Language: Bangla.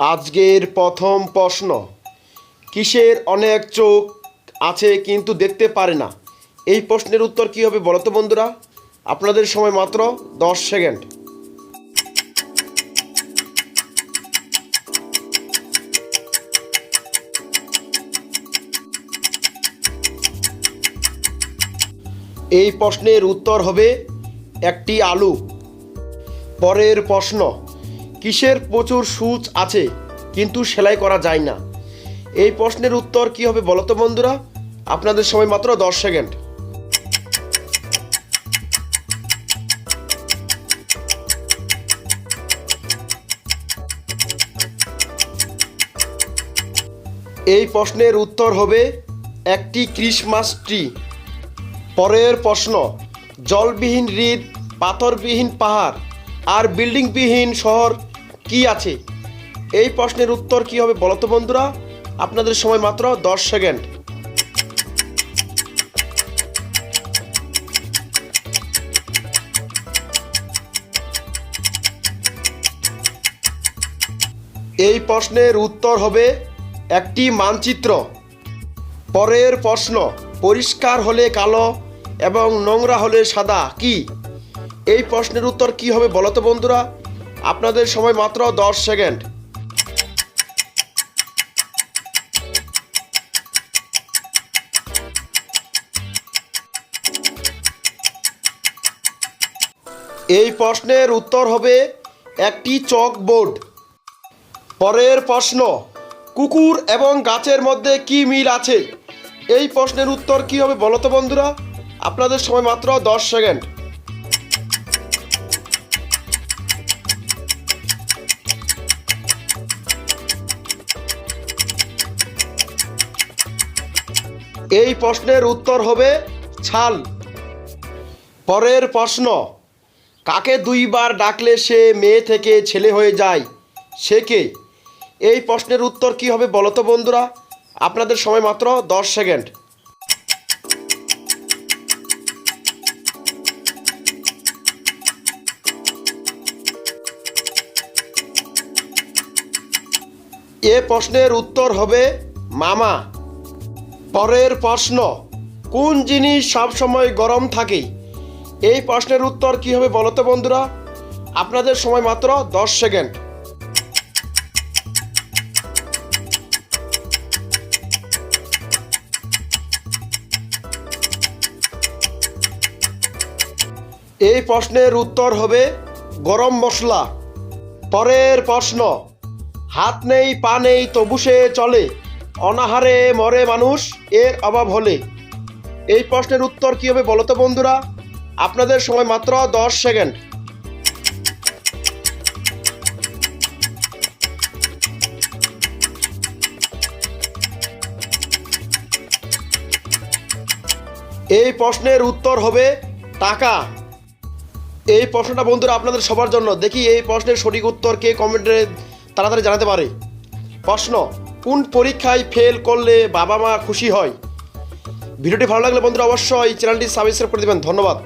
আজকের প্রথম প্রশ্ন, কিসের অনেক চোখ আছে কিন্তু দেখতে পারে না? এই প্রশ্নের উত্তর কী হবে বলো তো বন্ধুরা? আপনাদের সময় মাত্র 10 সেকেন্ড। এই প্রশ্নের উত্তর হবে একটি আলু। পরের প্রশ্ন, কিসের প্রচুর সূচ আছে কিন্তু সেলাই করা যায় না? এই প্রশ্নের উত্তর কী হবে বলো তো বন্ধুরা? আপনাদের সময় মাত্র 10 সেকেন্ড। এই প্রশ্নের উত্তর হবে একটি ক্রিসমাস ট্রি। পরের প্রশ্ন, জলবিহীন হ্রদ, পাথরবিহীন পাহাড় আর বিল্ডিংবিহীন শহর কি আছে? এই প্রশ্নের উত্তর কী হবে বলো তো বন্ধুরা? আপনাদের সময় মাত্র 10 সেকেন্ড। এই প্রশ্নের উত্তর হবে একটি মানচিত্র। পরের প্রশ্ন, পরিষ্কার হলে কালো এবং নোংরা হলে সাদা কি? এই প্রশ্নের উত্তর কী হবে বলো তো বন্ধুরা? আপনাদের সময় মাত্র 10 সেকেন্ড। এই প্রশ্নের উত্তর হবে একটি চকবোর্ড। পরের প্রশ্ন, কুকুর এবং গাছের মধ্যে কি মিল আছে? এই প্রশ্নের উত্তর কী হবে বলো তো বন্ধুরা? আপনাদের সময় মাত্র 10 সেকেন্ড। এই প্রশ্নের উত্তর হবে ছাল। পরের প্রশ্ন, কাকে দুইবার ডাকলে সে মেয়ে থেকে ছেলে হয়ে যায়, সে কে? এই প্রশ্নের উত্তর কী হবে বলো তো বন্ধুরা? আপনাদের সময় মাত্র 10 সেকেন্ড। এ প্রশ্নের উত্তর হবে মামা। পরের প্রশ্ন, কোন জিনিস সবসময় গরম থাকে? এই প্রশ্নের উত্তর কী হবে বলো তো বন্ধুরা? আপনাদের সময় মাত্র 10 সেকেন্ড। এই প্রশ্নের উত্তর হবে গরম মশলা। পরের প্রশ্ন, হাত নেই পা নেই তবু সে চলে, অনাহারে মরে মানুষ এর অভাব হলে। এই প্রশ্নের উত্তর কী হবে বলো তো বন্ধুরা? আপনাদের সময় মাত্র 10 সেকেন্ড। এই প্রশ্নের উত্তর হবে টাকা। এই প্রশ্নটা বন্ধুরা আপনাদের সবার জন্য। দেখি এই প্রশ্নের সঠিক উত্তর কে কমেন্টে তাড়াতাড়ি জানাতে পারে। প্রশ্ন, কোন পরীক্ষায় ফেল করলে বাবা মা খুশি হয়? ভিডিওটি ভালো লাগলে বন্ধুরা অবশ্যই চ্যানেলটি সাবস্ক্রাইব করে দেবেন। ধন্যবাদ।